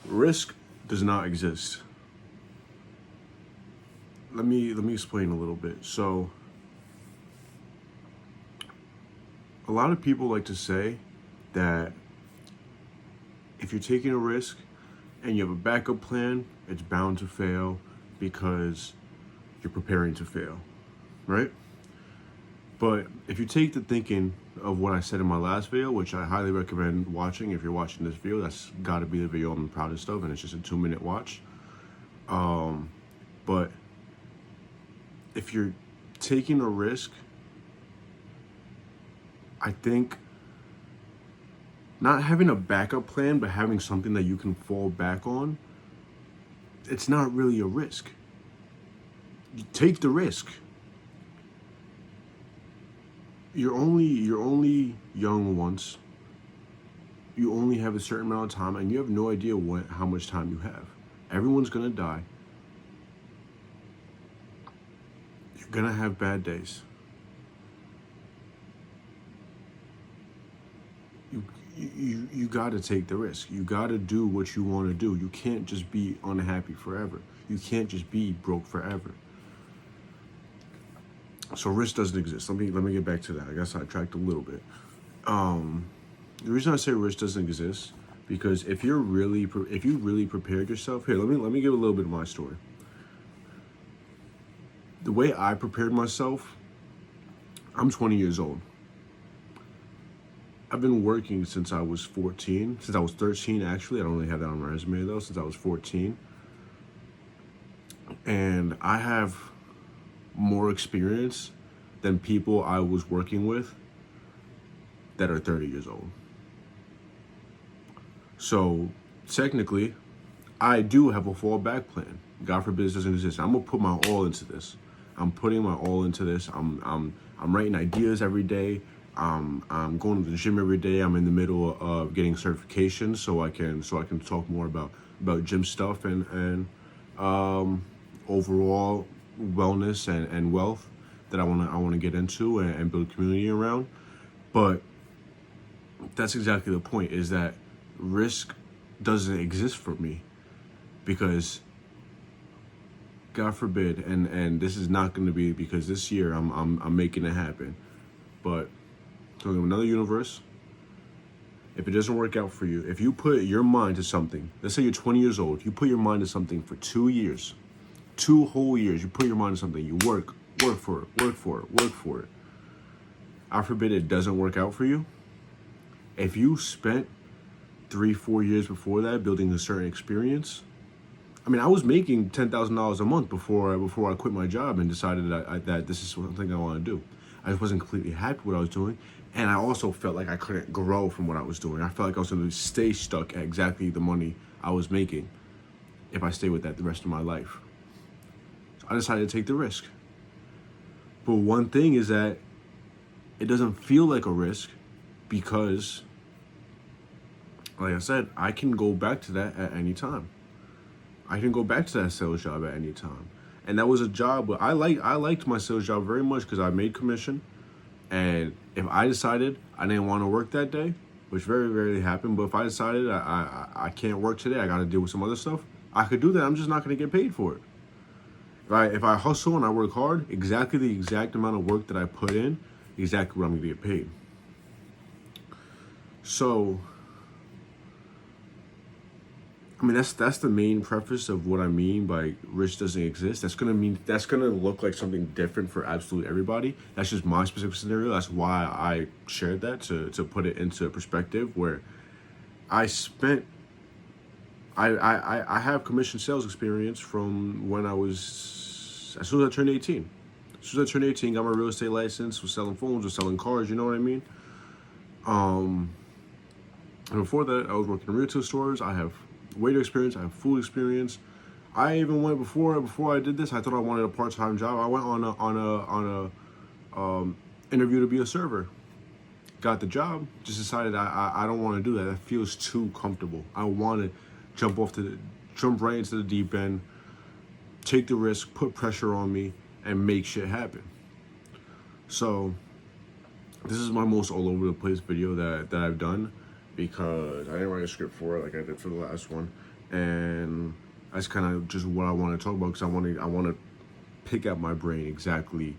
Risk does not exist. Let me explain a little bit. So, a lot of people like to say that if you're taking a risk and you have a backup plan, it's bound to fail because you're preparing to fail, right? But if you take the thinking of what I said in my last video, which I highly recommend watching if you're watching this video, that's got to be the video I'm proudest of, and it's just a 2-minute watch. But if you're taking a risk, I think not having a backup plan, but having something that you can fall back on, it's not really a risk. You take the risk. You're only young once. You only have a certain amount of time, and you have no idea how much time you have. Everyone's gonna die. You're gonna have bad days. You gotta take the risk. You gotta do what you want to do. You can't just be unhappy forever. You can't just be broke forever. So risk doesn't exist. Let me get back to that. I guess I tracked a little bit. The reason I say risk doesn't exist because if you really prepared yourself, here, let me give a little bit of my story. The way I prepared myself, I'm 20 years old. I've been working since I was 14, since I was 13 actually. I don't really have that on my resume though, since I was 14. And I have more experience than people I was working with that are 30 years old. So technically, I do have a fallback plan. God forbid this doesn't exist. I'm gonna put my all into this. I'm putting my all into this. I'm writing ideas every day. I'm going to the gym every day. I'm in the middle of getting certifications so I can talk more about gym stuff and overall wellness and wealth that I want to get into and build a community around. But that's exactly the point, is that risk doesn't exist for me because God forbid, and this is not going to be because this year I'm making it happen, but talking of another universe, if it doesn't work out for you, if you put your mind to something, let's say you're 20 years old, you put your mind to something for 2 years, 2 whole years, you put your mind to something, you work for it. I forbid it doesn't work out for you. If you spent 3-4 years before that building a certain experience, I mean, I was making $10,000 a month before I quit my job and decided that this is something I want to do. I just wasn't completely happy with what I was doing, and I also felt like I couldn't grow from what I was doing. I felt like I was going to stay stuck at exactly the money I was making if I stayed with that the rest of my life. So I decided to take the risk. But one thing is that it doesn't feel like a risk because, like I said, I can go back to that at any time. I can go back to that sales job at any time. And that was a job where I liked my sales job very much because I made commission. And if I decided I didn't want to work that day, which very rarely happened, but if I decided I can't work today, I got to deal with some other stuff, I could do that. I'm just not going to get paid for it. If I hustle and I work hard, exactly the exact amount of work that I put in, exactly what I'm going to get paid. So, I mean, that's the main preface of what I mean by risk doesn't exist. That's gonna look like something different for absolutely everybody. That's just my specific scenario. That's why I shared that to put it into perspective. Where I have commission sales experience from when I was, as soon as I turned 18. As soon as I turned 18, got my real estate license, was selling phones, was selling cars. You know what I mean? And before that, I was working in retail stores. I have waiter experience, I have food experience. I even went before I did this, I thought I wanted a part-time job. I went on a interview to be a server. Got the job, just decided I don't want to do that. That feels too comfortable. I want to jump right into the deep end, take the risk, put pressure on me, and make shit happen. So this is my most all over the place video that I've done, because I didn't write a script for it like I did for the last one. and that's kind of just what I want to talk about, because I want to pick at my brain exactly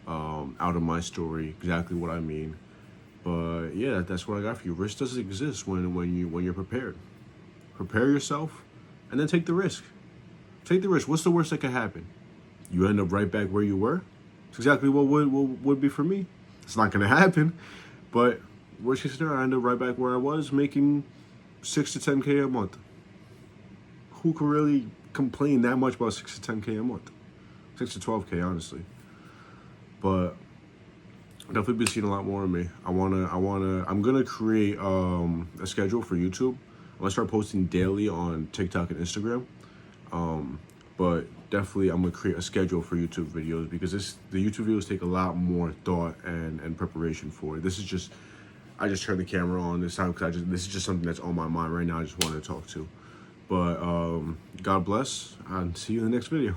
out of my story exactly what I mean. But yeah, that's what I got for you. Risk doesn't exist when you're prepared. Prepare yourself, and then take the risk. Take the risk. What's the worst that could happen? You end up right back where you were. It's exactly what would be for me. It's not gonna happen, but worst case scenario, I end up right back where I was, making 6 to 10K a month. Who can really complain that much about 6 to 10K a month? 6 to 12K, honestly. But definitely been seeing a lot more of me. I'm gonna create a schedule for YouTube. I'm gonna start posting daily on TikTok and Instagram. But definitely I'm gonna create a schedule for YouTube videos, because the YouTube videos take a lot more thought and preparation for it. This is just, I just turned the camera on this time because this is just something that's on my mind right now. I just wanted to talk to. But God bless, and see you in the next video.